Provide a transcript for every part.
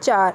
4।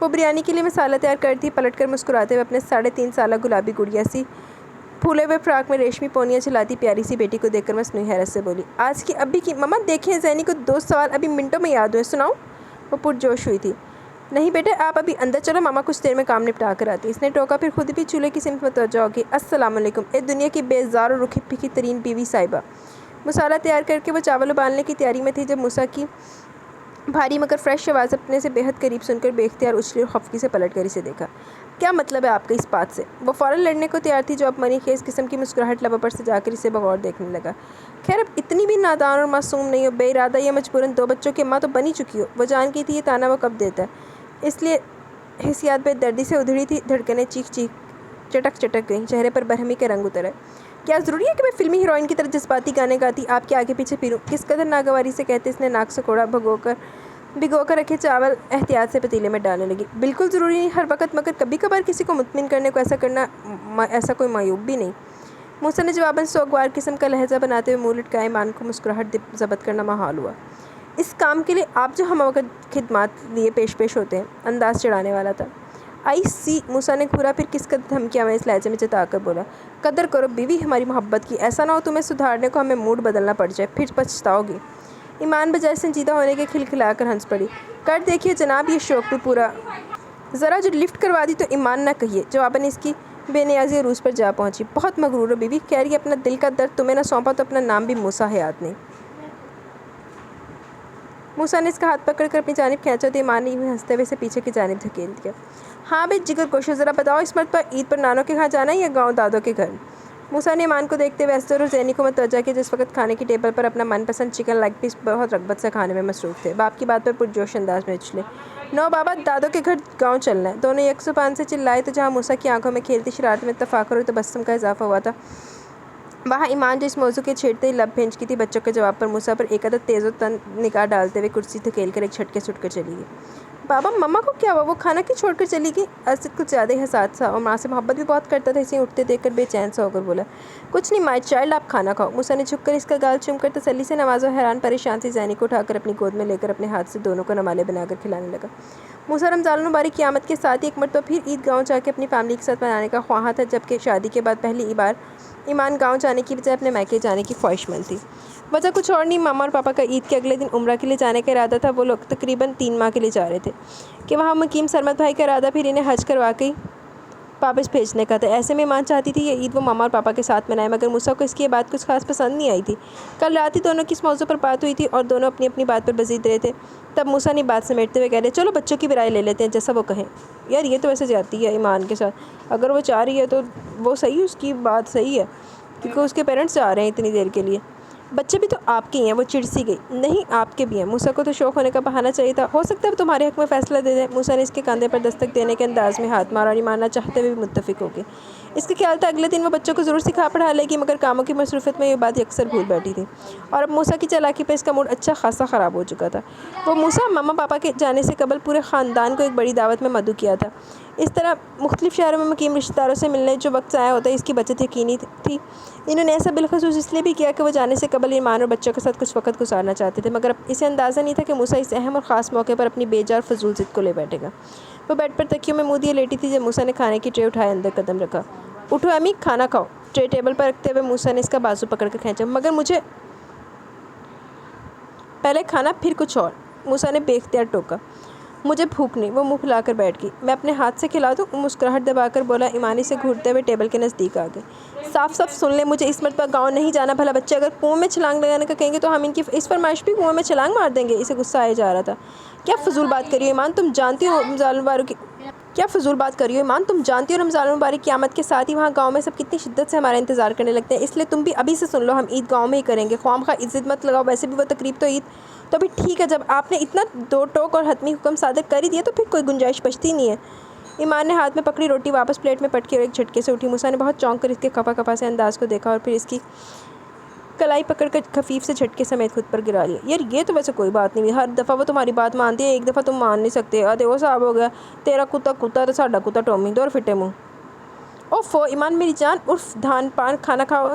وہ بریانی کے لیے مسالہ تیار کر تھی، پلٹ کر مسکراتے ہوئے اپنے 3.5 سالہ گلابی گڑیا سی پھولے ہوئے فراق میں ریشمی پونیاں چلاتی پیاری سی بیٹی کو دیکھ کر مصنوعی حیرت سے بولی، آج کی ابھی کی مما دیکھیں زینی کو 2 سوال ابھی منٹوں میں یاد ہوئے، سناؤ؟ وہ پرجوش ہوئی تھی۔ نہیں بیٹے، آپ ابھی اندر چلو، ماما کچھ دیر میں کام نپٹا کر آتی۔ اس نے ٹوکا، پھر خود بھی چولہے کی سمت متوجہ ہو گئی۔ السلام علیکم اے دنیا کی بیزار اور رکھی پھکی ترین بیوی صاحبہ۔ مسالہ تیار کر کے وہ چاول ابالنے کی تیاری میں تھی جب موسیٰ کی بھاری مگر فریش آواز اپنے سے بہت قریب سن کر بے اختیار اچھلی اور خفگی سے پلٹ کر اسے دیکھا۔ کیا مطلب ہے آپ کا اس بات سے؟ وہ فوراً لڑنے کو تیار تھی جو اب منی خیز قسم کی مسکراہٹ لبوں پر سے جا کر اسے بغور دیکھنے لگا۔ خیر اب اتنی بھی نادان اور معصوم نہیں ہو، بے ارادہ یا مجبوراً 2 بچوں کی ماں تو بنی چکی ہو۔ وہ جان کی تھی یہ تانا وہ کب دیتا ہے، اس لیے حسیات بے دردی سے ادھڑی تھی، دھڑکنیں چیخ چٹک گئیں، چہرے پر برہمی کے رنگ اتر آئے۔ کیا ضروری ہے کہ میں فلمی ہیروئن کی طرح جذباتی گانے گاتی آپ کے آگے پیچھے پھروں؟ کس قدر ناگواری سے کہتے اس نے ناک سے کوڑا بھگو کر رکھے چاول احتیاط سے پتیلے میں ڈالنے لگی۔ بالکل ضروری نہیں ہر وقت، مگر کبھی کبھار کسی کو مطمئن کرنے کو ایسا کرنا ایسا کوئی معیوب بھی نہیں۔ موسیٰ نے جواباً سوگوار قسم کا لہجہ بناتے ہوئے منہ لٹکائے، ایمان کو مسکراہٹ ضبط کرنا محال ہوا۔ اس کام کے لیے آپ جو ہم وقت خدمات لیے پیش ہوتے ہیں، انداز چڑھانے والا تھا۔ آئی سی، موسیٰ نے گھورا، پھر کس قدر دھمکیاں میں اس لہجے میں جتا کر بولا، قدر کرو بیوی ہماری محبت کی، ایسا نہ ہو تمہیں سدھارنے کو ہمیں موڈ بدلنا پڑ جائے، پھر پچھتاؤ گی۔ ایمان بجائے سنجیدہ ہونے کے کھلکھلا کر ہنس پڑی۔ کر دیکھیے جناب یہ شوق بھی پورا، ذرا جو لفٹ کروا دی تو ایمان نہ کہیے۔ جواباً اس کی بے نیازی عروج پر جا پہنچی۔ بہت مغرور ہو بیوی، خیر یہ اپنا دل کا درد تمہیں نہ سونپا تو اپنا نام بھی موسیٰ حیات نہیں۔ موسیٰ نے اس کا ہاتھ پکڑ کر اپنی جانب کھینچا تو ایمان نے یوں ہنستے ہوئے اسے پیچھے کی جانب دھکیل دیا۔ ہاں بے جگر گوشو، ذرا بتاؤ اس مرتبہ عید پر نانوں کے گھر جانا ہے یا گاؤں دادوں کے گھر؟ موسیٰ نے ایمان کو دیکھتے ہوئے اسدر اور زینی کو متوجہ کیا جس وقت کھانے کی ٹیبل پر اپنا من پسند چکن لیگ پیس بہت رغبت سے کھانے میں مصروف تھے۔ باپ کی بات پر پرجوش انداز میں اچھلے، نو بابا، دادوں کے گھر گاؤں چلنا ہے۔ دونوں یک زبان سے چلائے تو جہاں موسیٰ کی آنکھوں میں کھیلتی شرارت میں تفاخر اور تبسم کا اضافہ ہوا تھا، وہاں ایمان جو اس موضوع کے چھیڑتے ہی لب بھینچتی تھی، بچوں کے جواب پر موسیٰ پر ایک عدد تیز و تند نگاہ ڈالتے ہوئے کرسی دھکیل کر ایک جھٹکے سے اٹھ کر چلی گئی۔ بابا مما کو کیا ہوا، وہ کھانا کیوں چھوڑ کر چلی گئی؟ اسد کچھ زیادہ ہی حساس تھا اور ماں سے محبت بھی بہت کرتا تھا، اسے اٹھتے دیکھ کر بے چین سا ہو کر بولا، کچھ نہیں مائی چائلڈ، آپ کھانا کھاؤ۔ موسیٰ نے جھک کر اس کا گال چوم کر تسلی سے نوازا، حیران پریشان سی زینی کو اٹھا کر اپنی گود میں لے کر اپنے ہاتھ سے دونوں کو نوالے بنا کر کھلانے لگا۔ موسیٰ رمضان المبارک کی آمد کے ساتھ ہی ایک مرتبہ پھر عید گاؤں جا کے اپنی فیملی کے ساتھ منانے کا خواہاں تھا، جبکہ شادی کے بعد پہلی بار ایمان گاؤں جانے کی بجائے اپنے میکے جانے کی خواہش مند تھی۔ وجہ کچھ اور نہیں، ماما اور پاپا کا عید کے اگلے دن عمرہ کے لیے جانے کا ارادہ تھا۔ وہ لوگ تقریباً 3 ماہ کے لیے جا رہے تھے کہ وہاں مقیم سرمد بھائی کا ارادہ پھر انہیں حج کروا کے واپس بھیجنے کا تھا۔ ایسے میں ایمان چاہتی تھی یہ عید وہ ماما اور پاپا کے ساتھ منائے، مگر موسیٰ کو اس کی یہ بات کچھ خاص پسند نہیں آئی تھی۔ کل رات ہی دونوں کی اس موضوع پر بات ہوئی تھی اور دونوں اپنی اپنی بات پر بزید رہے تھے، تب موسیٰ نے بات سمیٹتے ہوئے کہہ دیا، چلو بچوں کی بھی رائے لے لیتے ہیں، جیسا وہ کہیں۔ یار یہ تو ویسے جاتی ہے ایمان کے ساتھ، اگر وہ چاہ رہی ہے تو وہ صحیح، اس کی بات صحیح ہے، کیونکہ اس کے پیرنٹس جا رہے ہیں اتنی دیر کے لیے۔ بچے بھی تو آپ کے ہی ہیں، وہ چڑ سی گئی۔ نہیں آپ کے بھی ہیں، موسیٰ کو تو شوق ہونے کا بہانہ چاہیے تھا، ہو سکتا ہے وہ تمہارے حق میں فیصلہ دے دیں۔ موسیٰ نے اس کے کاندھے پر دستک دینے کے انداز میں ہاتھ مارا اور ایمان نہ چاہتے ہوئے بھی متفق ہو گئے۔ اس کا خیال تھا اگلے دن وہ بچوں کو ضرور سکھا پڑھا لے گی، مگر کاموں کی مصروفیت میں یہ بات اکثر بھول بیٹھی تھی اور اب موسیٰ کی چالاکی پر اس کا موڈ اچھا خاصا خراب ہو چکا تھا۔ وہ موسیٰ ماما پاپا کے جانے سے قبل پورے خاندان کو ایک بڑی دعوت میں مدعو کیا تھا۔ اس طرح مختلف شہروں میں مقیم رشتہ داروں سے ملنے جو وقت ضائع ہوتا ہے، اس کی بچت یقینی تھی۔ انہوں نے ایسا بالخصوص اس لیے بھی کیا کہ وہ جانے سے قبل ایمان اور بچوں کے ساتھ کچھ وقت گزارنا چاہتے تھے، مگر اب اسے اندازہ نہیں تھا کہ موسیٰ اس اہم اور خاص موقع پر اپنی بے جا اور فضول ضد کو لے بیٹھے گا۔ وہ بیڈ پر تکیوں میں منہ دیے لیٹی تھی جب موسیٰ نے کھانے کی ٹرے اٹھائے اندر قدم رکھا۔ اٹھو امی کھانا کھاؤ۔ ٹرے ٹیبل پر رکھتے ہوئے موسیٰ نے اس کا بازو پکڑ کر کھینچا، مگر مجھے پہلے کھانا پھر کچھ اور، موسیٰ نے بے اختیار ٹوکا۔ مجھے بھوک نہیں، وہ منہ پھلا کر بیٹھ گئی۔ میں اپنے ہاتھ سے کھلا دوں؟ وہ مسکراہٹ دبا کر بولا۔ ایمانی سے گھورتے ہوئے ٹیبل کے نزدیک آ گئے۔ صاف صاف سن لیں، مجھے اس مرتبہ گاؤں نہیں جانا، بھلا بچے اگر کنویں میں چھلانگ لگانے کا کہیں گے تو ہم ان کی اس فرمائش بھی کنویں میں چھلانگ مار دیں گے۔ اسے غصہ آئے جا رہا تھا۔ کیا فضول بات کر رہی ہو ایمان، تم جانتی ہو رمضان المبارک کی آمد کے ساتھ ہی وہاں گاؤں میں سب کتنی شدت سے ہمارا انتظار کرنے لگتے ہیں، اس لیے تم بھی ابھی سے سن لو، ہم عید گاؤں میں ہی کریں گے، خواہ مخواہ عزت مت لگاؤ، ویسے بھی وہ تقریب تو عید تو بھی ٹھیک ہے، جب آپ نے اتنا دو ٹوک اور حتمی حکم صادر کر ہی دیا تو پھر کوئی گنجائش بچتی نہیں ہے۔ ایمان نے ہاتھ میں پکڑی روٹی واپس پلیٹ میں پٹکی اور ایک جھٹکے سے اٹھی۔ موسیٰ نے بہت چونک کر اس کے کھپا کھپا سے انداز کو دیکھا اور پھر اس کی کلائی پکڑ کر خفیف سے جھٹکے سمیت خود پر گرا لیا۔ یار یہ تو ویسے کوئی بات نہیں، ہر دفعہ وہ تمہاری بات مانتی ہے، ایک دفعہ تم مان نہیں سکتے۔ دیکھو صاحب ہو گیا، تیرا کتا کتا تو ساڈا کتا ٹومی، دور پھٹے منہ۔ اوفو ایمان میری جان، عرف دھان پان کھانا کھاؤ،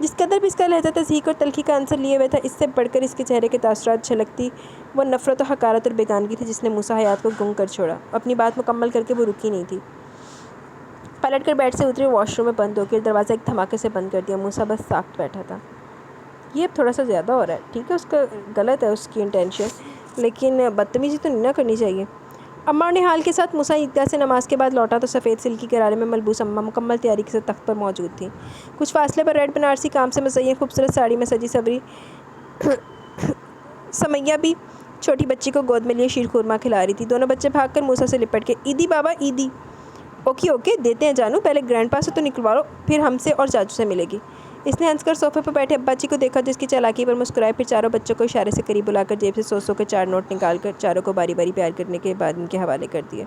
جس قدر بھی اس کا لہجہ تضحیک اور تلخی کا عنصر لیے ہوئے تھا، اس سے بڑھ کر اس کے چہرے کے تاثرات جھلکتی وہ نفرت و حقارت اور بیگانگی تھی جس نے موسیٰ حیات کو گنگ کر چھوڑا۔ اپنی بات مکمل کر کے وہ رکی نہیں تھی، پلٹ کر بیڈ سے اتری، واش روم میں بند ہو کے دروازہ ایک دھماکے سے بند کر دیا۔ موسیٰ بس ساکت بیٹھا تھا۔ یہ اب تھوڑا سا زیادہ ہو رہا ہے، ٹھیک ہے، اس کا غلط ہے اس کی انٹینشن، لیکن بدتمیزی تو نہیں نہ کرنی چاہیے۔ اماں اور نہال کے ساتھ موسیٰ عیدگاہ سے نماز کے بعد لوٹا تو سفید سلکی غرارے میں ملبوس اماں مکمل تیاری کے ساتھ تخت پر موجود تھیں۔ کچھ فاصلے پر ریڈ بنارسی کام سے مزین خوبصورت ساڑی میں سجی سوری سمیہ بھی چھوٹی بچی کو گود میں لیے شیر خورما کھلا رہی تھی۔ دونوں بچے بھاگ کر موسیٰ سے لپٹ کے عیدی بابا عیدی۔ اوکے دیتے ہیں جانو، پہلے گرینڈ پا سے تو نکلوا لو، پھر ہم سے اور چاچو سے ملے گی۔ اس نے ہنس کر صوفے پر بیٹھے ابا جی کو دیکھا جو اس کی چالاکی پر مسکرائے، پھر چاروں بچوں کو اشارے سے قریب بلا کر جیب سے 100 کے 4 نوٹ نکال کر چاروں کو باری باری پیار کرنے کے بعد ان کے حوالے کر دیے۔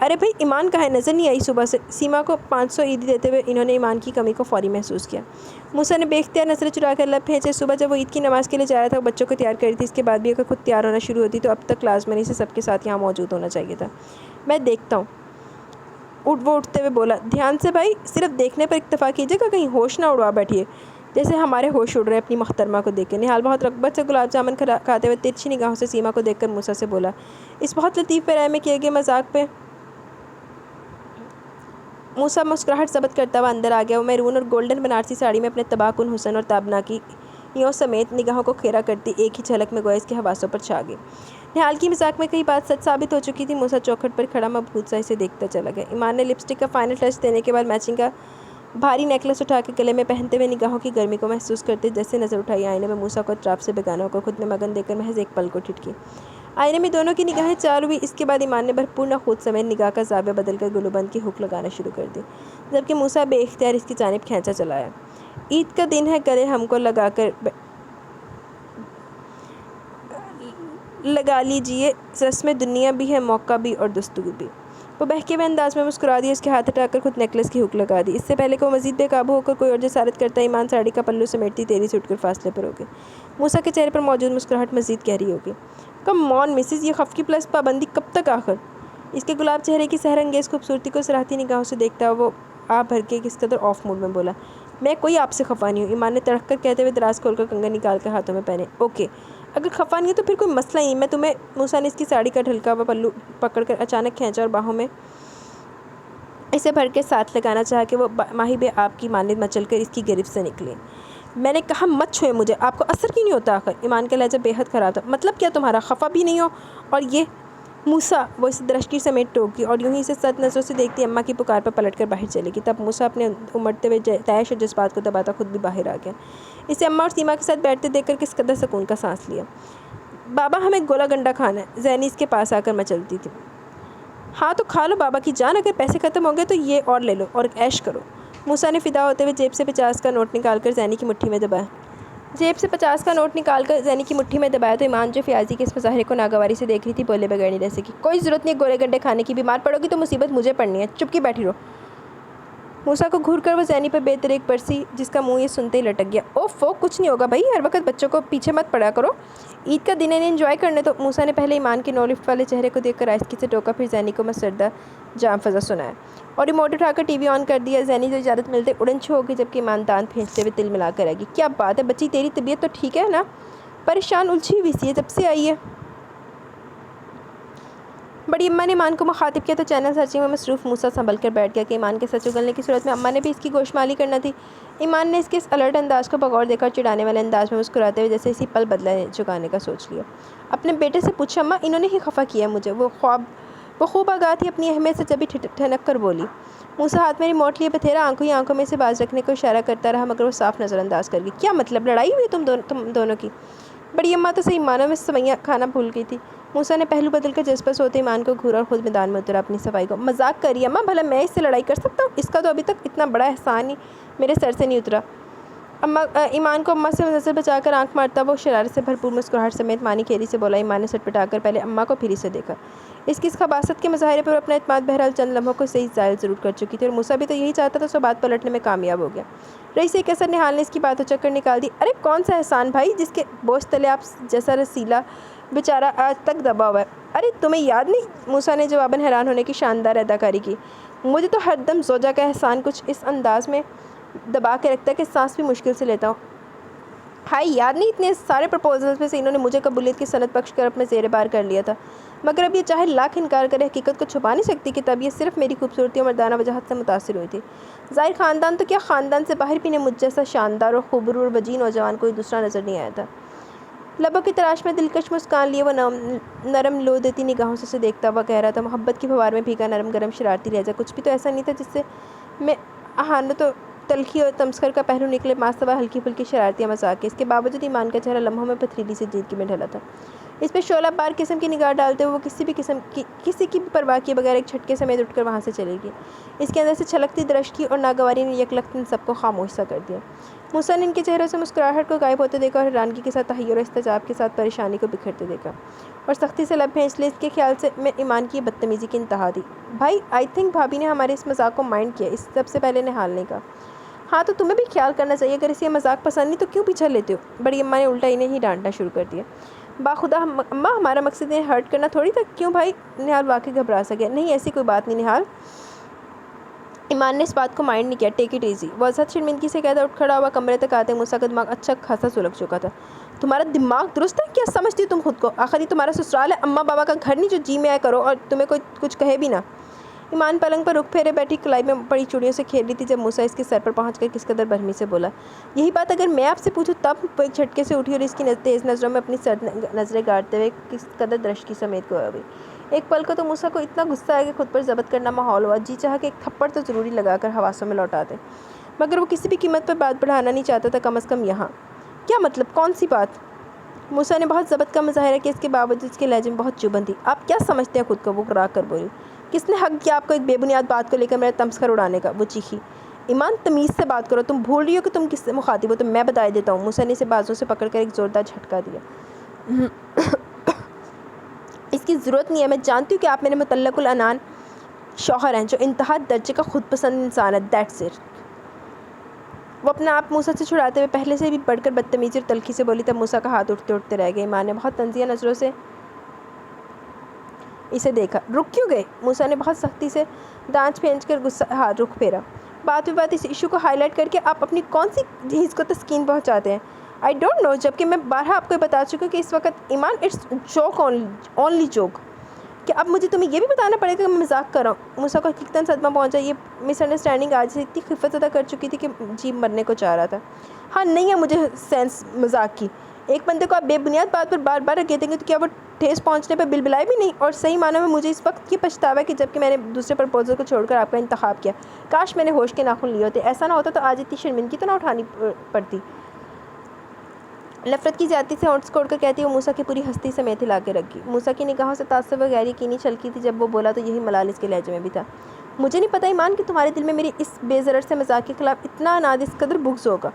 ارے بھائی ایمان کہاں ہے؟ نظر نہیں آئی صبح سے۔ سیما کو 500 عیدی دیتے ہوئے انہوں نے ایمان کی کمی کو فوری محسوس کیا۔ موسیٰ نے بے اختیار نظریں چرا کر لب پھینچے۔ صبح جب وہ عید کی نماز کے لیے جا رہا تھا وہ بچوں کو تیار کر رہی تھی، اس کے بعد بھی اگر خود تیار ہونا شروع ہوتی تو اب تک لازمانی سے سب کے ساتھ یہاں موجود ہونا چاہیے تھا۔ میں دیکھتا ہوں، وہ اٹھتے ہوئے بولا۔ دھیان سے بھائی، صرف دیکھنے پر اکتفا کیجیے گا، کہیں ہوش نہ اڑوا بیٹھیے جیسے ہمارے ہوش اڑ رہے اپنی محترمہ کو دیکھ کے۔ نہال بہت رغبت سے گلاب جامن کھاتے ہوئے ترچھی نگاہوں سے سیما کو دیکھ کر موسیٰ سے بولا۔ اس بہت لطیف پیرائے میں کیے گئے مذاق پہ موسیٰ مسکراہٹ ضبط کرتا ہوا اندر آ گیا۔ وہ میرون اور گولڈن بنارسی ساڑی میں اپنے تباہ کن حسن اور تابناکیوں سمیت نگاہوں کو کھیرا کرتی ایک ہی جھلک میں گویا اس کے حواسوں پر چھا گئی۔ نہال کی مذاق میں کئی بات سچ ثابت ہو چکی تھی۔ موسیٰ چوکھٹ پر کھڑا مبہوت سا اسے دیکھتا چلا گیا۔ ایمان نے لپسٹک کا فائنل ٹچ دینے کے بعد میچنگ کا بھاری نیکلس اٹھا کے گلے میں پہنتے ہوئے نگاہوں کی گرمی کو محسوس کرتے جیسے نظر اٹھائی، آئینے میں موسیٰ کو اطراف سے بیگانہ ہو کر خود میں مگن دیکھ کر محض ایک پل کو ٹھٹکی۔ آئینے میں دونوں کی نگاہیں چار ہوئی۔ اس کے بعد ایمان نے بھرپور نخوت سمیت نگاہ کا زاویہ بدل کر گلوبند کی ہک لگانا شروع کر دی، جبکہ موسیٰ بے اختیار اس کی جانب کھینچا چلا آیا۔ عید کا دن ہے، گلے ہم کو لگا لیجیے، رسم دنیا بھی ہے، موقع بھی اور دستور بھی۔ وہ بہکے ہوئے انداز میں مسکرا دیا، اس کے ہاتھ ہٹا کر خود نیکلس کی ہک لگا دی۔ اس سے پہلے کہ وہ مزید بے قابو ہو کر کوئی اور جسارت کرتا، ایمان ساڑی کا پلو سمیٹتی تیزی سے اٹھ کر فاصلے پر ہو گئی۔ موسیٰ کے چہرے پر موجود مسکراہٹ مزید گہری ہو گئی۔ کم آن مسز، یہ خفگی پلس پابندی کب تک آخر؟ اس کے گلاب چہرے کی سحر انگیز خوبصورتی کو سراہتی نگاہوں سے دیکھتا وہ آ بھر کے کس قدر آف موڈ میں بولا۔ میں کوئی آپ سے خفا نہیں ہوں، ایمان نے تڑک کر کہتے ہوئے دراز کھول کر کنگن نکال کر ہاتھوں میں پہنے۔ اوکے، اگر خفا نہیں ہے تو پھر کوئی مسئلہ ہی نہیں، میں تمہیں۔ موسیٰ نے اس کی ساڑی کا ڈھلکا ہوا پلو پکڑ کر اچانک کھینچا اور باہوں میں اسے بھر کے ساتھ لگانا چاہا کہ وہ ماہی بے آپ کی مانند مچل کر اس کی گرفت سے نکلے۔ میں نے کہا مت چھوئے مجھے، آپ کو اثر کیوں نہیں ہوتا آخر؟ ایمان کا لہجہ بے حد خراب تھا۔ مطلب کیا تمہارا؟ خفا بھی نہیں ہو اور یہ موسیٰ، وہ اسے درشکی سمیت ٹوک گئی اور یوں ہی اسے سخت نظروں سے دیکھتی اماں کی پکار پر پلٹ کر باہر چلے گی۔ تب موسیٰ اپنے امڑتے ہوئے طیش اور جذبات کو دباتا خود بھی باہر آ گیا۔ اسے اماں اور سیما کے ساتھ بیٹھتے دیکھ کر کس قدر سکون کا سانس لیا۔ بابا ہمیں گولا گنڈا کھانا ہے، زینی اس کے پاس آ کر مچلتی تھی۔ ہاں تو کھا لو بابا کی جان، اگر پیسے ختم ہو گئے تو یہ اور لے لو اور عیش کرو۔ موسیٰ نے فدا ہوتے ہوئے جیب سے 50 کا نوٹ نکال کر زینی کی مٹھی میں دبایا۔ تو ایمان جو فیاضی کے اس مظاہرے کو ناگواری سے دیکھ رہی تھی بولے بغیر نہیں رہ سکی۔ کوئی ضرورت نہیں گولے گنڈے کھانے کی، بیمار پڑو گی تو مصیبت مجھے پڑنی ہے، چپ کی بیٹھی رہو۔ موسیٰ کو گھور کر وہ زینی پر بے طریق برسی جس کا منہ یہ سنتے ہی لٹک گیا۔ اوفو، کچھ نہیں ہوگا بھائی، ہر وقت بچوں کو پیچھے مت پڑا کرو، عید کا دن ہے انجوائے کرنے تو۔ موسیٰ نے پہلے ایمان کے نو لفٹ والے چہرے کو دیکھ کر آہستگی سے ٹوکا، پھر زینی کو مسردہ جام فضا سنایا اور ریموٹ اٹھا کر ٹی وی آن کر دیا۔ زینی جو اجازت ملتے اڑن چھو ہو گئی، جبکہ ایمان دانت پھینچتے ہوئے تل ملا کر رہ گئی۔ کیا بات ہے بچی، تیری طبیعت تو ٹھیک ہے نا؟ پریشان الجھی ہوئی سی ہے جب سے آئی ہے۔ بڑی اماں نے ایمان کو مخاطب کیا تو چینل سرچنگ میں مصروف موسیٰ سنبھل کر بیٹھ گیا کہ ایمان کے سچ اگلنے کی صورت میں اماں نے بھی اس کی گوشمالی کرنا تھی۔ ایمان نے اس کے اس الرٹ انداز کو بغور دیکھا اور چڑھانے والے انداز میں مسکراتے ہوئے جیسے اسی پل بدلہ چکانے کا سوچ لیا۔ اپنے بیٹے سے پوچھا اماں، انہوں نے ہی خفا کیا ہے مجھے؟ وہ خوب آگاہ تھی اپنی اہمیت سے، جبھی ٹھنک کر بولی۔ موسیٰ ہاتھ میں ریموٹ لیے بتھیرا آنکھوں ہی آنکھوں میں سے باز رکھنے کو اشارہ کرتا رہا، مگر وہ صاف نظر انداز کر گئی۔ کیا مطلب، لڑائی ہوئی تم دونوں کی؟ بڑی اماں تو صحیح معنوں میں سویاں کھانا بھول گئی تھی۔ موسیٰ نے پہلو بدل کر جذبہ ہوتے ایمان کو گھورا اور خود میدان میں اترا اپنی صفائی کو۔ مذاق کر رہی ہے اماں، بھلا میں اس سے لڑائی کر سکتا ہوں؟ اس کا تو ابھی تک اتنا بڑا احسان ہی میرے سر سے نہیں اترا۔ ایمان کو اماں سے نظر بچا کر آنکھ مارتا وہ شرارت سے بھرپور مسکراہٹ سمیت مانی کھیری سے بولا۔ ایمان نے سٹ پٹا کر پہلے اماں کو پھر اسے دیکھا۔ اس کی اس خباثت کے مظاہرے پر اپنا اعتماد بہرحال چند لمحوں کو صحیح ظاہر ضرور کر چکی تھی اور موسیٰ بھی تو یہی چاہتا تھا، سو بات پلٹنے میں کامیاب ہو گیا۔ رئیس کیسر نہال نے اس کی بات اچک کر نکال دی۔ ارے کون سا احسان بھائی جس کے بوجھ تلے آپ جیسا رسیلا بیچارہ آج تک دبا ہوا ہے؟ ارے تمہیں یاد نہیں؟ موسیٰ نے جواباً حیران ہونے کی شاندار اداکاری کی۔ مجھے تو ہر دم زوجہ کا احسان کچھ اس انداز میں دبا کے رکھتا ہے کہ سانس بھی مشکل سے لیتا ہوں۔ ہائی یار، نہیں اتنے سارے پرپوزلز میں سے انہوں نے مجھے قبولیت کی سند بخش کر اپنے زیر بار کر لیا تھا، مگر اب یہ چاہے لاکھ انکار کرے حقیقت کو چھپا نہیں سکتی کہ تب یہ صرف میری خوبصورتی اور مردانہ وجاہت سے متاثر ہوئی تھی۔ ظاہر خاندان تو کیا، خاندان سے باہر بھی انہیں مجھ جیسا شاندار اور خوبرو اور وجیح نوجوان کوئی دوسرا نظر نہیں آیا تھا۔ لبوں کی تلاش میں دلکش مسکان لیے وہ نرم لو دیتی نگاہوں سے اسے دیکھتا ہوا کہہ رہا تھا، محبت کی فوار میں بھیگا نرم گرم شرارتی لہجہ کچھ بھی تو ایسا نہیں تھا جس سے میں اہانت و تلخی اور تمسخر کا پہلو نکلے، ماستوا ہلکی پھلکی شرارتیاں مذاق کے۔ اس کے باوجود ایمان کا چہرہ لمحوں میں پتھریلی سی جلد میں ڈھلا تھا۔ اس پہ شعلہ بار قسم کی نگاہ ڈالتے ہوئے وہ کسی کی بھی پرواہ کیے بغیر ایک جھٹکے سمیت اٹھ کر وہاں سے چلے گی۔ اس کے اندر سے چھلکتی درشکی اور ناگواری نے یکلخت ان سب کو خاموش سا کر دیا۔ موسیٰ نے ان کے چہروں سے مسکراہٹ کو غائب ہوتے دیکھا اور حیرانگی کے ساتھ تحیر و استعجاب کے ساتھ پریشانی کو بکھرتے دیکھا، اور سختی سے لب بھینچ لیے۔ اس کے خیال سے میں ایمان کی بدتمیزی کی انتہا تھی۔ بھائی آئی تھنک بھابھی نے ہمارے اس مذاق کو مائنڈ کیا، اس سب سے پہلے نہال نے کہا۔ ہاں تو تمہیں بھی خیال کرنا چاہیے، اگر اسے یہ مذاق پسند نہیں تو کیوں پیچھا لیتے ہو؟ بڑی اماں نے الٹا انہیں ہی ڈانٹنا شروع کر دیا۔ باخدا اماں، ہمارا مقصد انہیں ہرٹ کرنا تھوڑی تھا۔ کیوں بھائی؟ نہال واقعی گھبرا سا گیا۔ نہیں ایسی کوئی بات نہیں نہال، ایمان نے اس بات کو مائنڈ نہیں کیا، ٹیک اٹ ایزی، وہ ازحد شرمندگی سے کہتا اٹھ کھڑا ہوا۔ کمرے تک آتے موسیٰ کا دماغ اچھا خاصا سلگ چکا تھا۔ تمہارا دماغ درست ہے؟ کیا سمجھتی ہو تم خود کو؟ آخر یہ تمہارا سسرال ہے، اماں بابا کا گھر نہیں جو جی میں آئے کرو اور تمہیں کوئی کچھ کہے بھی نہ۔ ایمان پلنگ پر رخ پھیرے بیٹھی کلائی میں پڑی چوڑیوں سے کھیل رہی تھی جب موسیٰ اس کے سر پر پہنچ کر کس قدر برہمی سے بولا۔ یہی بات اگر میں آپ سے پوچھوں تب؟ وہ ایک جھٹکے سے اٹھی اور اس کی تیز نظروں میں اپنی سرد نظریں گاڑتے ہوئے کس قدر درشکی سمیت گویا ہوئی۔ ایک پل کو تو موسیٰ کو اتنا غصہ آیا کہ خود پر ضبط کرنا محال ہوا، جی چاہا کہ ایک تھپڑ تو ضروری لگا کر حواسوں میں لوٹا دے، مگر وہ کسی بھی قیمت پر بات بڑھانا نہیں چاہتا تھا، کم از کم یہاں۔ کیا مطلب؟ کون سی بات؟ موسیٰ نے بہت ضبط کا مظاہرہ کیا، اس کے باوجود اس کے لہجے میں بہت چبھن تھی۔ آپ کیا سمجھتے ہیں خود کو؟ وہ گھبرا کر بولی۔ کس نے حق دیا آپ کو ایک بے بنیاد بات کو لے کر میرا تمسخر اڑانے کا؟ وہ چیخی۔ ایمان تمیز سے بات کرو، تم بھول رہی ہو کہ تم کس سے مخاطب ہو؟ تو میں بتا دیتا ہوں۔ موسیٰ نے اسے بازو سے پکڑ کر ایک زوردار جھٹکا دیا۔ اس کی ضرورت نہیں ہے، میں جانتی ہوں کہ آپ میرے مطلق العنان شوہر ہیں جو انتہا درجے کا خود پسند انسان ہے، دیٹس اٹ۔ وہ اپنا آپ موسیٰ سے چھڑاتے ہوئے پہلے سے بھی بڑھ کر بدتمیزی اور تلخی سے بولی، تب موسیٰ کا ہاتھ اٹھتے اٹھتے رہ گئے۔ ایمان نے بہت تنزیہ نظروں سے اسے دیکھا۔ رک کیوں گئے؟ موسیٰ نے بہت سختی سے دانت پھینچ کر غصہ ہاتھ رخ پھیرا۔ بات اس ایشو کو ہائی لائٹ کر کے آپ اپنی کون سی چیز کو تسکین پہنچاتے ہیں؟ آئی ڈونٹ نو، جبکہ میں بارہا آپ کو بتا چکی ہوں کہ اس وقت ایمان اٹس جوک، اونلی جوک۔ کہ اب مجھے تمہیں یہ بھی بتانا پڑے گا کہ میں مذاق کر رہا ہوں؟ موسیٰ کو حقیقتاً صدمہ پہنچا۔ یہ مس انڈرسٹینڈنگ آج سے اتنی خفت زدہ کر چکی تھی کہ جی مرنے کو چاہ رہا تھا۔ ہاں نہیں ہے مجھے سینس مذاق کی۔ ایک بندے کو آپ بے بنیاد بات پر بار بار کہتے ہیں تو کیا وہ ٹھیس پہنچنے پر بلبلائے بھی نہیں؟ اور صحیح معنوں میں مجھے اس وقت یہ پچھتاوا ہے کہ جب کہ میں نے دوسرے پرپوزل کو چھوڑ کر آپ کا انتخاب کیا، کاش میں نے ہوش کے ناخن لیے ہوتے، ایسا نہ ہوتا تو آج اتنی شرمندگی تو نہ اٹھانی پڑتی۔ نفرت کی زیادتی سے ہونٹس کوڑ کر کہتی وہ موسیٰ کی پوری ہستی سمیت ہلا کے رکھ گئی۔ موسیٰ کی نگاہوں سے تعصب و غیر یقینی چھلکی تھی۔ جب وہ بولا تو یہی ملال اس کے لہجے میں بھی تھا۔ مجھے نہیں پتہ ایمان کہ تمہارے دل میں میری اس بے ضرر سے مذاق کے خلاف اتنا عناد، اس قدر بغض ہوگا۔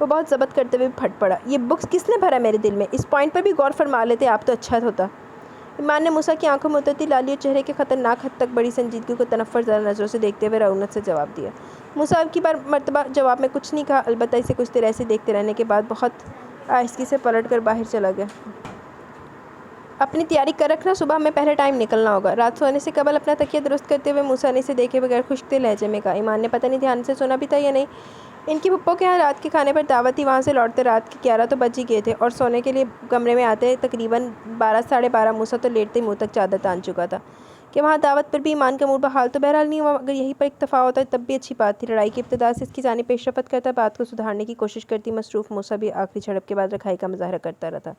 وہ بہت ضبط کرتے ہوئے پھٹ پڑا۔ یہ بغض کس نے بھرا میرے دل میں؟ اس پوائنٹ پر بھی غور فرما لیتے آپ تو اچھا ہوتا۔ ایمان نے موسیٰ کی آنکھوں میں اترتی لالی اور چہرے کے خطرناک حد تک بڑی سنجیدگی کو تنفر زدہ نظروں سے دیکھتے ہوئے رعونت سے جواب دیا۔ موسیٰ اب کی بار مرتبہ جواب میں کچھ نہیں کہا، البتہ اسے کچھ دیر ایسے دیکھتے رہنے کے بعد بہت آہستگی سے پلٹ کر باہر چلا گیا۔ اپنی تیاری کر رکھنا، صبح میں پہلے ٹائم نکلنا ہوگا۔ رات سونے سے قبل اپنا تکیہ درست کرتے ہوئے موسیٰ نے اسے دیکھے بغیر خشکتے لہجے میں کہا۔ ایمان نے پتہ نہیں دھیان سے سنا بھی تھا یا نہیں، ان کی پھپھو کے یہاں رات کے کھانے پر دعوت تھی، وہاں سے لوٹتے رات کے 11 تو بج ہی گئے تھے، اور سونے کے لیے کمرے میں آتے تقریباً 12 ساڑھے 12۔ موسیٰ تو لیٹتے منہ تک چادر تان چکا تھا کہ وہاں دعوت پر بھی ایمان کا موڈ بحال تو بہرحال نہیں ہوا، اگر یہیں پر اکتفا ہوتا تب بھی اچھی بات تھی۔ لڑائی کی ابتدا سے اس کی جانب پیش رفت کرتا، بات کو سدھارنے کی کوشش کرتی مصروف موسیٰ بھی آخری جھڑپ کے بعد رکھائی کا مظاہرہ کرتا رہتا۔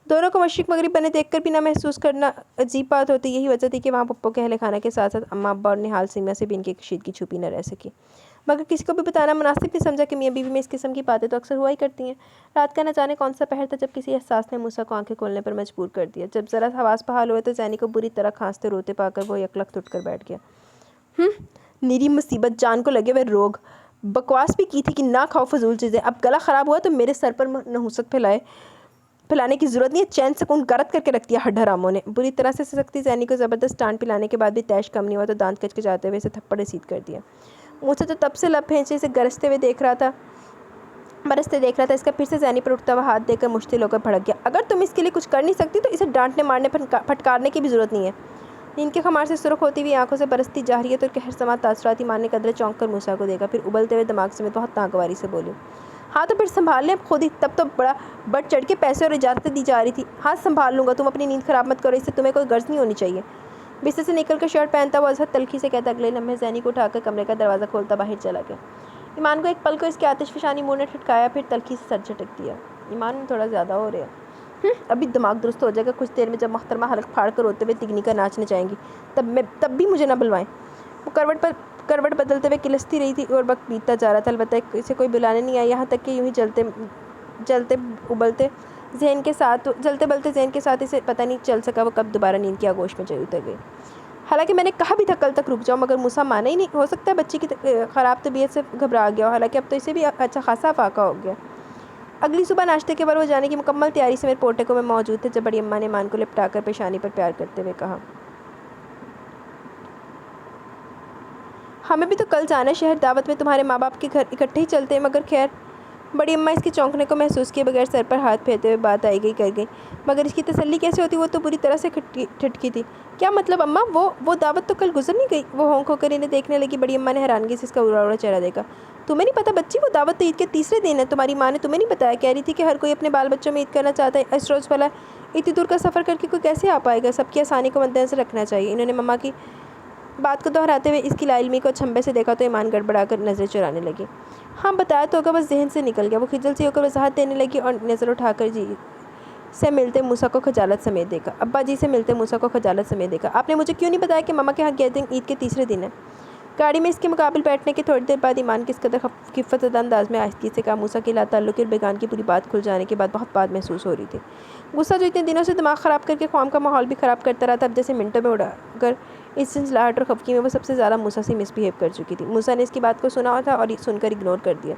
دونوں کو مشرق مغرب بنے دیکھ کر بھی نہ محسوس کرنا عجیب بات ہوتی۔ یہی وجہ تھی کہ وہاں پھپھو کے اہل خانہ کے ساتھ ساتھ اماں ابا اور نہال سیمہ سے بھی ان کی کشیدگی چھپی نہ رہ سکی، مگر کسی کو بھی بتانا مناسب نہیں سمجھا کہ میاں بیوی میں اس قسم کی باتیں تو اکثر ہوا ہی کرتی ہیں۔ رات کا نہ جانے کون سا پہر تھا جب کسی احساس نے موسیٰ کو آنکھیں کھولنے پر مجبور کر دیا۔ جب ذرا حواس بحال ہوئے تو زینی کو بری طرح کھانستے روتے پا کر وہ یکلخت اٹھ کر بیٹھ گیا۔ نیری مصیبت، جان کو لگے ہوئے روگ، بکواس بھی کی تھی کہ نہ کھاؤ فضول چیزیں، اب گلا خراب ہوا تو میرے سر پر نحوست پھیلانے کی ضرورت نہیں ہے، چین سکون غارت کر کے رکھ دیا ہڈ حراموں نے۔ بری طرح سے سسکتی زینی کو زبردست ٹانٹ پلانے کے بعد بھی تیش کم نہیں ہوا تو دانت کچکچاتے ہوئے اسے تھپڑ رسید کر دیا۔ موسیٰ تو تب سے لب پھینچے اسے برستے دیکھ رہا تھا، اس کا پھر سے زینی پر اٹھتا ہوا ہاتھ دے کر مشتعل ہو کر بھڑک گیا۔ اگر تم اس کے لیے کچھ کر نہیں سکتی تو اسے ڈانٹنے مارنے پر پھٹکارنے کی بھی ضرورت نہیں ہے۔ نیند کے خمار سے سرخ ہوتی ہوئی آنکھوں سے برستی جاہریت اور قہر سما تاثرات ایمان نے قدرے چونک کر موسیٰ کو دیکھا، پھر ابلتے ہوئے دماغ سمیت بہت ناگواری سے بولی، ہاں تو پھر سنبھال لیں خود ہی، تب تو بڑا بڑھ چڑھ کے پیسے اور اجازتیں دی جا رہی تھی۔ ہاں سنبھال لوں گا، تم اپنی نیند خراب مت کرو، اس سے تمہیں کوئی غرض نہیں ہونی چاہیے۔ بستر سے نکل کر شرٹ پہنتا ہوا اظہر تلخی سے کہتا اگلے لمحے زینی کو اٹھا کر کمرے کا دروازہ کھولتا باہر چلا گیا۔ ایمان کو ایک پل کو اس کے آتش فشانی منہ نے ٹھٹکایا، پھر تلخی سے سر جھٹک دیا۔ ایمان میں تھوڑا زیادہ ہو رہا ہے، ابھی دماغ درست ہو جائے گا، کچھ دیر میں جب محترمہ حلق پھاڑ کر روتے ہوئے تگنی کا ناچنے جائیں گی تب بھی مجھے نہ بلوائیں۔ وہ کروٹ بدلتے ہوئے کلستی رہی تھی اور وقت بیتتا جا رہا تھا، البتہ اسے کوئی بلانے نہیں آیا، یہاں تک کہ یوں ہی جلتے بلتے ذہن کے ساتھ اسے پتہ نہیں چل سکا وہ کب دوبارہ نیند کی آغوش میں اتر گئی۔ حالانکہ میں نے کہا بھی تھا کل تک رک جاؤ، مگر موسیٰ مانا ہی نہیں۔ ہو سکتا ہے بچی کی خراب طبیعت سے گھبرا گیا ہو، حالانکہ اب تو اسے بھی اچھا خاصا افاقہ ہو گیا۔ اگلی صبح ناشتے کے بعد وہ جانے کی مکمل تیاری سے میرے پورٹیکو میں موجود تھے، جب بڑی اماں نے ایمان کو لپٹا کر پیشانی پر پیار کرتے ہوئے کہا، ہمیں بھی تو کل جانا ہے شہر، دعوت میں تمہارے ماں باپ کے گھر اکٹھے ہی چلتے ہیں۔ مگر خیر، بڑی اماں اس کے چونکنے کو محسوس کیے بغیر سر پر ہاتھ پھیرتے ہوئے بات آئی گئی کر گئی۔ مگر اس کی تسلی کیسے ہوتی، وہ تو بری طرح سے ٹھٹکی تھی۔ کیا مطلب اماں؟ وہ دعوت تو کل گزر نہیں گئی؟ وہ ہونک ہو کر انہیں دیکھنے لگی۔ بڑی اماں نے حیرانگی سے اس کا اڑا اڑا چہرہ دیکھا۔ تمہیں نہیں پتا بچی، وہ دعوت تو عید کے تیسرے دن ہے، تمہاری ماں نے تمہیں نہیں بتایا؟ کہہ رہی تھی کہ ہر کوئی اپنے بال بچوں میں عید کرنا چاہتا ہے، اس روز بھلا اتنی دور کا سفر کر کے کوئی کیسے آ پائے گا؟ سب کی آسانی کو مد نظر رکھنا چاہیے۔ انہوں نے مما کی بات کو دہراتے ہوئے اس کی لا علمی کو چھمبے سے دیکھا تو ایمان گڑبڑا کر نظریں چرانے لگی۔ ہاں بتایا تو ہوگا، بس ذہن سے نکل گیا۔ وہ خجل سی ہو کر وضاحت دینے لگی اور نظر اٹھا کر جی سے ملتے موسیٰ کو خجالت سمیت دیکھا۔ ابا جی سے ملتے موسیٰ کو خجالت سمیت دیکھا۔ آپ نے مجھے کیوں نہیں بتایا کہ مما کے ہاں گیدرنگ عید کے تیسرے دن ہے؟ گاڑی میں اس کے مقابل بیٹھنے کے تھوڑی دیر بعد ایمان کس قدر خفت زدہ انداز میں آہستگی سے کہا، موسیٰ کی لا تعلقی اور بیگان کی پوری بات کھل جانے کے بعد بہت بات محسوس ہو رہی تھی۔ غصہ جو اتنے دنوں سے دماغ خراب کر کے خام کا ماحول بھی خراب کرتا رہا تھا، اب جیسے منٹوں میں اڑا کر اس جھنجھلاہٹ اور خفگی میں وہ سب سے زیادہ موسیٰ سے مس بہیو کر چکی تھی۔ موسیٰ نے اس کی بات کو سنا تھا اور سن کر اگنور کر دیا۔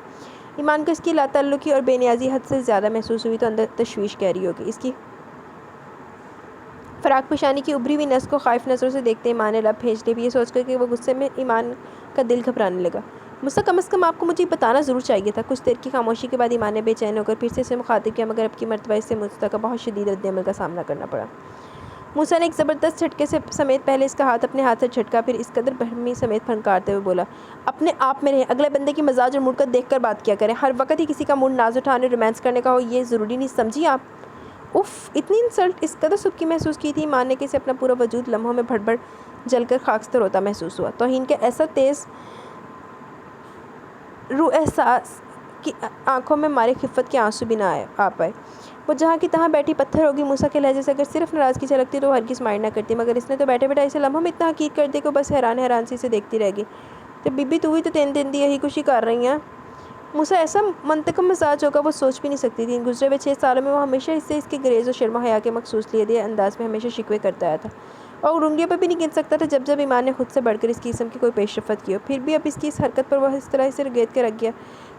ایمان کو اس کی لا تعلقی اور بے نیازی حد سے زیادہ محسوس ہوئی تو اندر تشویش کہہ رہی ہوگی۔ اس کی فراق پیشانی کی ابھری ہوئی نس کو خائف نظروں سے دیکھتے ایمان نے لب بھیج لی، یہ سوچ کر کہ وہ غصے میں ایمان کا دل گھبرانے لگا۔ موسیٰ کم از کم آپ کو مجھے بتانا ضرور چاہیے تھا۔ کچھ دیر کی خاموشی کے بعد ایمان نے بے چین ہو کر پھر سے اسے مخاطب کیا، مگر اب کی مرتبہ اس سے موسیٰ کا بہت شدید رد عمل کا سامنا کرنا پڑا۔ موسیٰ نے ایک زبردست جھٹکے سمیت پہلے اس کا ہاتھ اپنے ہاتھ سے جھٹکا، پھر اس قدر برہمی سمیت پھنکارتے ہوئے بولا، اپنے آپ میں رہیں، اگلے بندے کی مزاج اور موڈ کو دیکھ کر بات کیا کریں، ہر وقت ہی کسی کا موڈ ناز اٹھانے رومانس کرنے کا ہو یہ ضروری نہیں، سمجھی آپ؟ اف، اتنی انسلٹ اس قدر سبکی محسوس کی تھی ایمان نے کہ اسے اپنا پورا وجود لمحوں میں بھڑ بھڑ جل کر خاکستر ہوتا محسوس ہوا۔ توہین کے ایسا تیز روح احساس کی آنکھوں میں مارے خفت کے آنسو بھی نہ آ پائے۔ وہ جہاں کی تہاں بیٹھی پتھر ہوگی۔ موسیٰ کے لہجے سے اگر صرف ناراضگی جھلکتی تو وہ ہرگز مائنڈ نہ کرتی، مگر اس نے تو بیٹھے اسے لمحوں میں اتنا حقیر کر دیا کہ وہ بس حیران سی سے دیکھتی رہ گئی۔ تو بی بی تو ہوئی تو تین دن دی یہی کچھ ہی کر رہی ہیں۔ موسیٰ ایسا منتقم مزاج ہوگا وہ سوچ بھی نہیں سکتی تھی۔ گزرے ہوئے 6 سالوں میں وہ ہمیشہ اس کے گریز و شرم و حیا کے مخصوص لیے دے انداز میں ہمیشہ شکوے کرتا آیا تھا، اور انگلیوں پہ بھی نہیں گن سکتا تھا جب ایمان نے خود سے بڑھ کر اس قسم کی کوئی پیش رفت کی ہو۔ پھر بھی اب اس کی اس حرکت پر وہ اس طرح سے رگیت کے رکھ گیا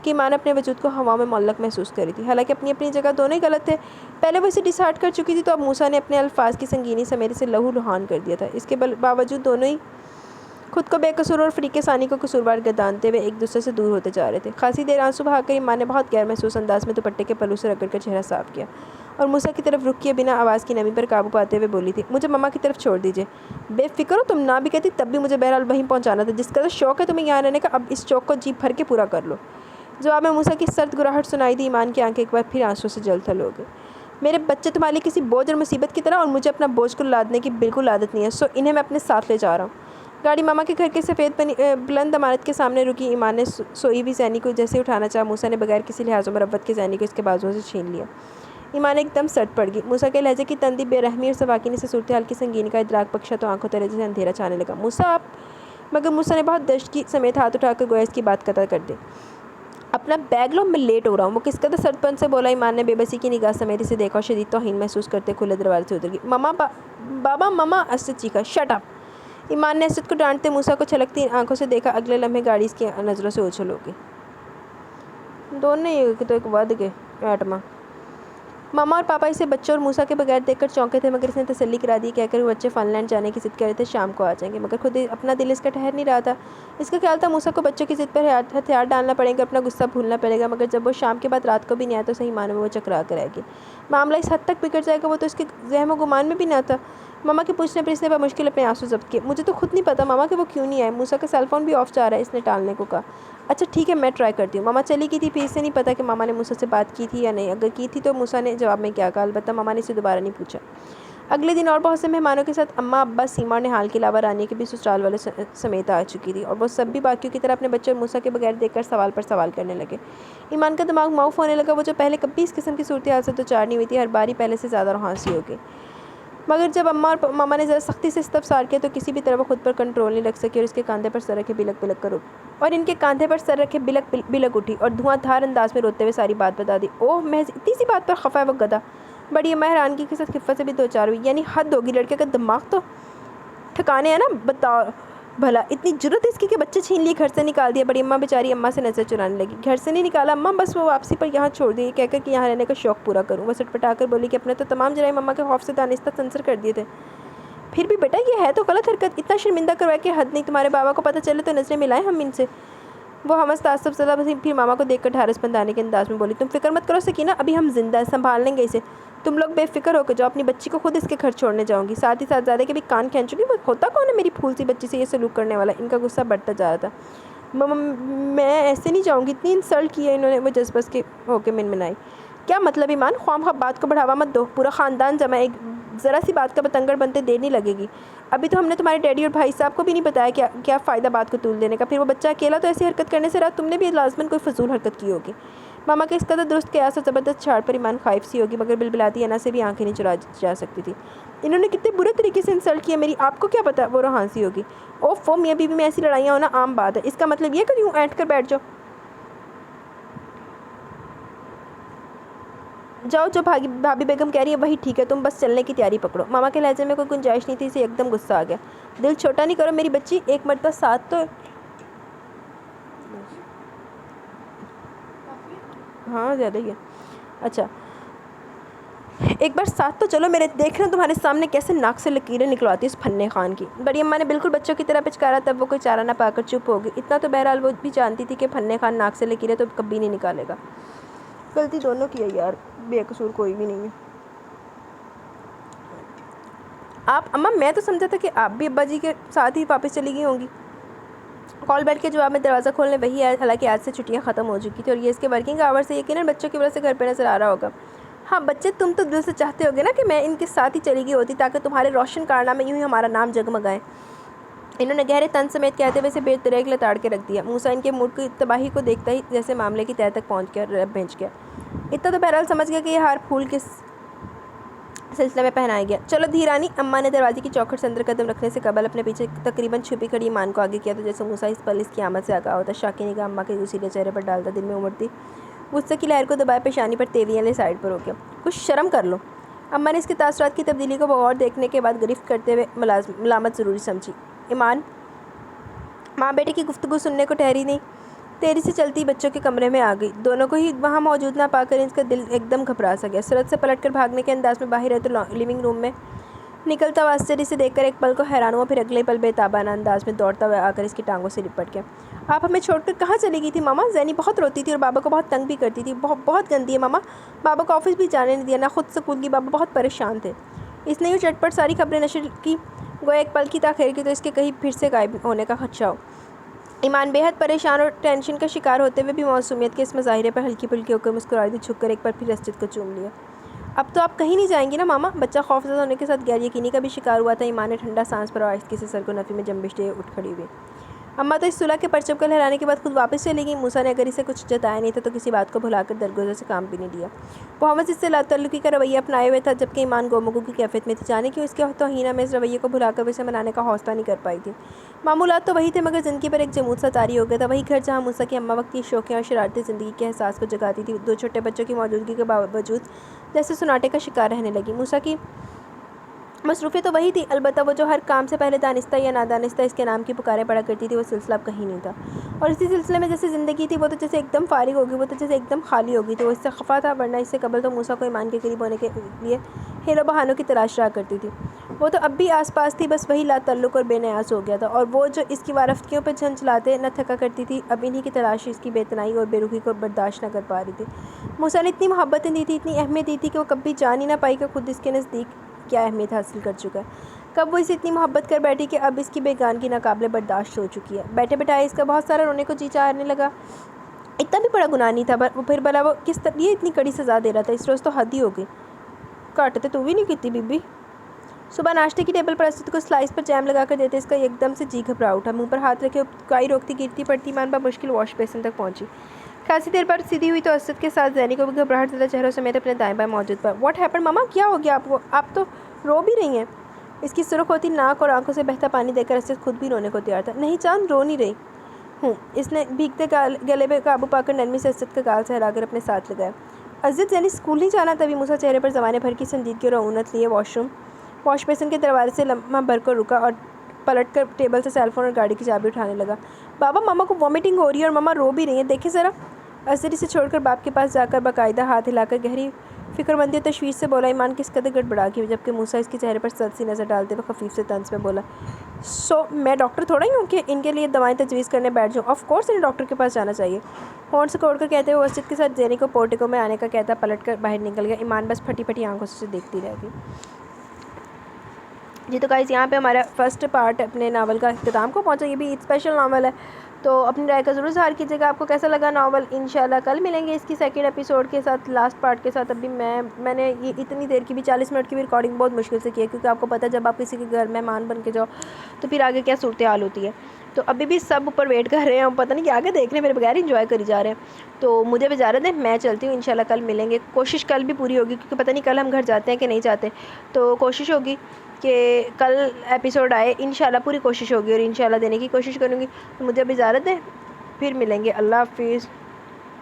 کہ ایمان اپنے وجود کو ہوا میں معلق محسوس کر رہی تھی، حالانکہ اپنی جگہ دونوں ہی غلط تھے۔ پہلے وہ اسے ڈس ہارٹ کر چکی تھی تو اب موسیٰ نے اپنے الفاظ کی سنگینی سمیت اسے لہو لہان کر دیا تھا۔ اس کے باوجود دونوں ہی خود کو بے قصور اور فریق ثانی کو قصوروار گردانتے ہوئے ایک دوسرے سے دور ہوتے جا رہے تھے۔ خاصی دیر آنسو بہا کر ایمان نے بہت غیر محسوس انداز میں دوپٹے کے پلو سے رگڑ کر چہرہ صاف کیا اور موسیٰ کی طرف رخ کیے بنا آواز کی نمی پر قابو پاتے ہوئے بولی تھی، مجھے مما کی طرف چھوڑ دیجیے۔ بے فکر ہو تم، نہ بھی کہتی تب بھی مجھے بہرحال وہیں پہنچانا تھا۔ جس قدر شوق ہے تمہیں یہاں رہنے کا، اب اس شوق کو جی بھر کے پورا کر لو۔ جواب میں موسیٰ کی سرد گراہٹ سنائی دی۔ ایمان کی آنکھیں ایک بار پھر آنسو سے جل تھل ہو گئی۔ میرے بچے تمہارے لیے کسی بوجھ اور مصیبت کی طرح، اور مجھے اپنا بوجھ کو لادنے کی بالکل عادت نہیں ہے، سو انہیں میں اپنے ساتھ لے جا رہا ہوں۔ گاڑی ماما کے گھر کے سفید بلند عمارت کے سامنے رکی۔ ایمان نے سوئی ہوئی زینی کو جیسے اٹھانا چاہا، موسیٰ نے بغیر کسی لحاظ و مروت کے زینی کو اس کے بازوؤں سے چھین لیا۔ ایمان ایک دم سٹ پڑ گئی۔ موسیٰ کے لہجے کی تندی، بے رحمی اور سواکینی سے صورتحال کی سنگینی کا ادراک بخشا تو آنکھوں تلے جیسے اندھیرا چھانے لگا۔ موسیٰ آپ، مگر موسیٰ نے بہت دشت کی سمیت ہاتھ اٹھا کر گویا اس کی بات قطع کر دی۔ اپنا بیگ لو، میں لیٹ ہو رہا ہوں۔ وہ کس قدر سرد پن سے بولا۔ ایمان نے بے بسی کی نگاہ سمیت اسے دیکھا اور شدید توہین محسوس کرتے کھلے دروازے سے اتر گئی۔ مما، بابا، مما، اسد چیخا، شٹ اپ! ایمان نے اسد کو ڈانٹتے موسیٰ کو چھلکتی آنکھوں سے دیکھا۔ اگلے لمحے گاڑی اس کی نظروں سے اوجھل ہو گئی۔ دونوں ہی تو ایک ود گئے ایٹما۔ ماما اور پاپا اسے بچوں اور موسیٰ کے بغیر دیکھ کر چونکے تھے، مگر اس نے تسلی کرا دی کہہ کر وہ بچے فن لینڈ جانے کی ضد کر رہے تھے، شام کو آ جائیں گے، مگر خود اپنا دل اس کا ٹھہر نہیں رہا تھا۔ اس کا خیال تھا موسیٰ کو بچوں کی ضد پر ہتھیار ڈالنا پڑیں گے، اپنا غصہ بھولنا پڑے گا، مگر جب وہ شام کے بعد رات کو بھی نہیں آیا تو صحیح معنوں میں وہ چکرا کر آئے گی۔ معاملہ اس حد تک بگڑ جائے گا وہ تو اس کے ذہن و گمان میں بھی نہ تھا۔ ماما کے پوچھنے پر مشکل اپنے آنسو ضبط کیے. مجھے تو خود نہیں پتا ماما کہ وہ کیوں نہیں آئے. موسیٰ کا سیل فون بھی آف جا رہا ہے. اس نے ٹالنے کو کہا. اچھا ٹھیک ہے میں ٹرائی کرتی ہوں. ماما چلی گئی تھی. پھر اسے نہیں پتا کہ ماما نے موسیٰ سے بات کی تھی یا نہیں. اگر کی تھی تو موسیٰ نے جواب میں کیا کہا. البتہ ماما نے اسے دوبارہ نہیں پوچھا. اگلے دن اور بہت سے مہمانوں کے ساتھ اماں ابا سیما اور نہال کے علاوہ رانیہ کے بھی سسرال والے سمیت آ چکی تھی اور وہ سب بھی باقیوں کی طرح اپنے بچے اور موسیٰ کے بغیر دیکھ کر سوال پر سوال کرنے لگے. ایمان کا دماغ معاف ہونے لگا. وہ جو پہلے کبھی اس قسم کی صورتحال سے دوچار نہیں ہوئی تھی ہر باری پہلے سے زیادہ روحانسی ہو گئی. مگر جب اماں اور ماما نے ذرا سختی سے استفسار کیا تو کسی بھی طرح وہ خود پر کنٹرول نہیں رکھ سکی اور اس کے کاندھے پر سر رکھے بلک بلک کر ان کے کاندھے پر سر رکھے بلک بلک اٹھی اور دھواں دھار انداز میں روتے ہوئے ساری بات بتا دی. اوہ محض اتنی سی بات پر خفا ہے وہ گدھا. بڑی اماں حیرانگی کے ساتھ خفت سے بھی دوچار ہوئی. یعنی حد ہوگی لڑکے کا دماغ تو ٹھکانے ہیں نا. بتاؤ بھلا اتنی جرت اس کی کہ بچے چھین لیے گھر سے نکال دیا. بڑی اماں بیچاری اماں سے نظر چرانے لگی. گھر سے نہیں نکالا اماں بس وہ واپسی پر یہاں چھوڑ دی کہہ کر کہ یہاں رہنے کا شوق پورا کروں. وہ سٹپٹا کر بولی کہ اپنے تو تمام جرائم اماں کے خوف سے دانستہ سنسر کر دیے تھے. پھر بھی بیٹا یہ ہے تو غلط حرکت. اتنا شرمندہ کروایا کہ حد نہیں. تمہارے بابا کو پتہ چلے تو نظریں ملائیں ہم ان سے. وہ ہمس تعصب زدہ پھر ماما کو دیکھ کر ڈھارس بندانے کے انداز میں بولی. تم فکر مت کرو سکینہ ابھی ہم زندہ ہیں سنبھال لیں گے اسے. تم لوگ بے فکر ہو کے جاؤ. اپنی بچی کو خود اس کے گھر چھوڑنے جاؤں گی. ساتھ ہی ساتھ زیادہ کے بھی کان کھینچوں گی. وہ ہوتا کون ہے میری پھول سی بچی سے یہ سلوک کرنے والا. ان کا غصہ بڑھتا جا رہا تھا. ماما میں ایسے نہیں جاؤں گی. اتنی انسلٹ کی ہے انہوں نے. وہ جذبس کے ہو کے منمنائی. کیا مطلب ایمان خواہ مخواہ بات کو بڑھاوا مت دو. پورا خاندان جمع ایک ذرا سی بات کا بتنگڑ بنتے دیر نہیں لگے گی. ابھی تو ہم نے تمہارے ڈیڈی اور بھائی صاحب کو بھی نہیں بتایا کیا فائدہ بات کو طول دینے کا. پھر وہ بچہ اکیلا تو ایسی حرکت کرنے سے رہا. تم نے بھی لازماً کوئی فضول حرکت کی ہوگی. ماما کے اس قدر درست قیاس اور زبردست چھاڑ پر ایمان خائف سی ہوگی مگر بلبلاتی انا سے بھی آنکھیں نہیں چرا جا سکتی تھی. انہوں نے کتنے برے طریقے سے انسلٹ کیا میری. آپ کو کیا پتا وہ روحانسی ہوگی. اوف میاں بیوی میں ایسی لڑائیاں ہونا عام بات ہے. اس کا مطلب یہ کہ یوں اینٹ کر بیٹھ جاؤ. جاؤ جو بھابی بیگم کہہ رہی ہے وہی ٹھیک ہے. تم بس چلنے کی تیاری پکڑو. ماما کے لہجے میں کوئی گنجائش نہیں تھی. اسے ایک دم غصہ آ گیا. دل چھوٹا نہیں کرو میری بچی. ایک مرتبہ ساتھ تو ہاں زیادہ ہی ہے. اچھا ایک بار ساتھ تو چلو میرے. دیکھنا تمہارے سامنے کیسے ناک سے لکیریں نکلواتی اس پھنے خان کی. بڑی اماں نے بالکل بچوں کی طرح پچکارا. تب وہ کوئی چارہ نہ پا کر چپ ہو گئی. اتنا تو بہرحال وہ بھی جانتی تھی کہ پھنے خان ناک سے لکیریں تو کبھی نہیں نکالے گا. غلطی دونوں کی ہے یار. بے قصور کوئی بھی نہیں ہے. آپ اماں میں تو سمجھا تھا کہ آپ بھی ابا جی کے ساتھ ہی واپس چلی گئی ہوں گی. کال بیل کے جواب میں دروازہ کھولنے وہی آیا. حالانکہ آج سے چھٹیاں ختم ہو چکی تھی اور یہ اس کے ورکنگ آور سے یقیناً بچوں کی وجہ سے گھر پہ نظر آ رہا ہوگا. ہاں بچے تم تو دل سے چاہتے ہوگے نا کہ میں ان کے ساتھ ہی چلی گئی ہوتی تاکہ تمہارے روشن کارنامے یوں ہی ہمارا نام جگمگائے. انہوں نے گہرے طنز سمیت کہتے ہوئے اسے بے دریغ لتاڑ کے رکھ دیا. موسیٰ ان کے موڈ کی تباہی کو دیکھتا ہی جیسے معاملے کی تہہ تک پہنچ گیا. رب بھیج گیا. اتنا تو بہرحال سمجھ گیا کہ یہ ہار پھول کس سلسلے میں پہنایا گیا. چلو دھیرانی. اماں نے دروازے کی چوکھٹ سے اندر قدم رکھنے سے قبل اپنے پیچھے تقریباً چھپی کھڑی ایمان کو آگے کیا تو جیسے موسیٰ اس پل اس کی آمد سے آگاہ ہوتا. شاکی نگاہ اماں کے غصیلے چہرے پر ڈالتا دل میں امڑتی غصے کی لہر کو دبائے پیشانی پر تیویاں لے سائڈ پر ہو گیا. کچھ شرم کر لو. اماں نے اس کے تاثرات کی تبدیلی کو بغور دیکھنے کے بعد گرفت کرتے ہوئے ملامت ضروری سمجھی. ایمان ماں بیٹے کی گفتگو سننے کو ٹھہری نہیں. تیزی سے چلتی بچوں کے کمرے میں آ گئی. دونوں کو ہی وہاں موجود نہ پا کر اس کا دل ایک دم گھبرا سا گیا. سرعت سے پلٹ کر بھاگنے کے انداز میں باہر ہے تو لیونگ روم میں نکلتا ہوا آسچریہ سے دیکھ کر ایک پل کو حیران ہوا. پھر اگلے پل بے تابانہ انداز میں دوڑتا ہوا آ کر اس کی ٹانگوں سے لپٹ گیا. آپ ہمیں چھوڑ کر کہاں چلی گئی تھی ماما. زینی بہت روتی تھی اور بابا کو بہت تنگ بھی کرتی تھی. بہت گندی ہے ماما. بابا کو آفس بھی جانے نہیں دیا نہ خود سکول کی. بابا بہت پریشان تھے. اس نے یوں چٹپٹ ساری خبریں نشر کی گویا ایک پل کی تاخیر کی تو اس کے کہیں پھر سے غائب ہونے کا خدشہ ہو. ایمان بے حد پریشان اور ٹینشن کا شکار ہوتے ہوئے بھی معصومیت کے اس مظاہرے پر ہلکی پھلکی ہو کر مسکرائی دی. جھک کر ایک بار پھر اسجد کو چوم لیا. اب تو آپ کہیں نہیں جائیں گی نا ماما. بچہ خوفزدہ ہونے کے ساتھ غیر یقینی کا بھی شکار ہوا تھا. ایمان نے ٹھنڈا سانس پر آہستگی سے سر کو نفی میں جنبش دیے اٹھ کھڑی ہوئی. اماں تو اس صلح کے پرچم کو لہرانے کے بعد خود واپس چلی گئی. موسیٰ نے اگر اسے کچھ جتایا نہیں تھا تو کسی بات کو بھلا کر درگزر سے کام بھی نہیں لیا. وہ ہمس اس سے لاتعلقی کا رویہ اپنائے ہوئے تھا جبکہ ایمان گومگو کی کیفیت میں تھی. جانے کیوں اس کے توہین آمیز رویے کو بھلا کر اسے منانے کا حوصلہ نہیں کر پائی تھی. معمولات تو وہی تھے مگر زندگی پر ایک جمود سا طاری ہو گیا تھا. وہی گھر جہاں موسیٰ کی اماں وقت کی شوقیاں اور شرارتی زندگی کے احساس کو جگاتی تھی. دو چھوٹے بچوں کی موجودگی کے باوجود جیسے سناٹے کا شکار رہنے لگی. موسیٰ کی مصروفیت تو وہی تھی. البتہ وہ جو ہر کام سے پہلے دانستہ یا نادانستہ اس کے نام کی پکاریں پڑا کرتی تھی وہ سلسلہ اب کہیں نہیں تھا. اور اسی سلسلے میں جیسے زندگی تھی وہ تو جیسے ایک دم فارغ ہوگی. وہ تو جیسے ایک دم خالی ہوگی. تو وہ اس سے خفا تھا ورنہ اس سے قبل تو موسیٰ کو ایمان کے قریب ہونے کے لیے ہیلو بہانوں کی تلاش رہا کرتی تھی. وہ تو اب بھی آس پاس تھی بس وہی لا تعلق اور بے نیاز ہو گیا تھا. اور وہ جو اس کی وارفتگیوں پہ جھنجھلاتے نہ تھکا کرتی تھی اب انہی کی تلاش اس کی بے تنائی اور بے رخی کو برداشت نہ کر پا رہی تھی. موسیٰ نے اتنی محبتیں دی تھی اتنی اہمیت دی تھی کہ وہ کبھی جان ہی نہ پائی کہ خود اس کے نزدیک کیا اہمیت حاصل کر چکا ہے، کب وہ اسے اتنی محبت کر بیٹھی کہ اب اس کی بیگانگی ناقابل برداشت ہو چکی ہے۔ بیٹھے بٹھائے اس کا بہت سارا رونے کو جی چاہنے لگا۔ اتنا بھی بڑا گناہ نہیں تھا، پھر بلا وہ کس طرح یہ اتنی کڑی سزا دے رہا تھا، اس روز تو حد ہی ہو گئی۔ کاٹتے تو بھی نہیں کیتی بی بی۔ صبح ناشتے کی ٹیبل پر اسد کو سلائس پر جیم لگا کر دیتے اس کا ایک دم سے جی گھبرا اٹھا، منہ پر ہاتھ رکھے کائی روکتی گرتی پڑتی ایمان بمشکل واش بیسن تک پہنچی۔ خاصی دیر بعد سیدھی ہوئی تو اسد کے ساتھ زینی کو بھی گھبراہٹ زدہ چہروں سمیت اپنے دائیں بائیں موجود پر۔ واٹ ہیپن ماما، کیا ہو گیا آپ کو؟ آپ تو رو بھی رہی ہیں۔ اس کی سرخ ہوتی ناک اور آنکھوں سے بہتا پانی دیکھ کر اسد خود بھی رونے کو تیار تھا۔ نہیں چاند، رو نہیں رہی ہوں۔ اس نے بھیگتے گلے پہ قابو پا کر نرمی سے اسد کا گال سہلا کر اپنے ساتھ لگایا۔ اسد یعنی اسکول نہیں جانا؟ تبھی موسیٰ چہرے پر زمانے بھر کی سنجیدگی اور رعونت لیے واش بیسن کے دروازے سے لمحہ بھر کر رکا اور پلٹ کر ٹیبل سے سیل فون اور گاڑی کی چابی اٹھانے لگا۔ بابا، ماما کو وامٹنگ ہو رہی ہے اور ماما رو بھی رہی ہیں، دیکھیں ذرا۔ اسد اسے چھوڑ کر باپ کے پاس جا کر باقاعدہ ہاتھ ہلا کر گہری فکرمندی اور تشویش سے بولا۔ ایمان کس قدر گڑبڑا گئی جبکہ موسیٰ اس کے چہرے پر سرد سی نظر ڈالتے ہوئے خفیف سے طنز میں بولا، میں ڈاکٹر تھوڑا ہی ہوں کہ ان کے لیے دوائیں تجویز کرنے بیٹھ جاؤں۔ آف کورس انہیں ڈاکٹر کے پاس جانا چاہیے۔ ہونٹ سے کوڑ کر کہتے ہوئے اسد کے ساتھ زینی کو پورٹیکو میں آنے کا کہتا پلٹ کر باہر نکل گیا۔ ایمان بس پھٹی پھٹی آنکھوں سے اسے دیکھتی رہ گئی۔ جی تو گائز، یہاں پہ ہمارا فرسٹ پارٹ اپنے ناول کا اختتام کو پہنچا۔ یہ بھی ایک اسپیشل ناول ہے، تو اپنی رائے کا ضرور اظہار کیجیے گا آپ کو کیسا لگا ناول۔ انشاءاللہ کل ملیں گے اس کی سیکنڈ ایپیسوڈ کے ساتھ، لاسٹ پارٹ کے ساتھ۔ ابھی میں نے یہ اتنی دیر کی بھی 40 منٹ کی بھی ریکارڈنگ بہت مشکل سے کی ہے، کیونکہ آپ کو پتہ ہے جب آپ کسی کے گھر مہمان بن کے جاؤ تو پھر آگے کیا صورتحال ہوتی ہے۔ تو ابھی بھی سب اوپر ویٹ کر رہے ہیں، پتہ نہیں کہ آگے دیکھ رہے ہیں، میرے بغیر انجوائے کری جا رہے ہیں۔ تو مجھے بھی اجازت ہے، میں چلتی ہوں، انشاءاللہ کل ملیں گے۔ کوشش کل بھی پوری ہوگی، کیونکہ پتہ نہیں کل ہم گھر جاتے ہیں کہ نہیں جاتے، تو کوشش ہوگی کہ کل ایپیسوڈ آئے، انشاءاللہ پوری کوشش ہوگی اور انشاءاللہ دینے کی کوشش کروں گی۔ تو مجھے اب اجازت ہے، پھر ملیں گے۔ اللہ حافظ۔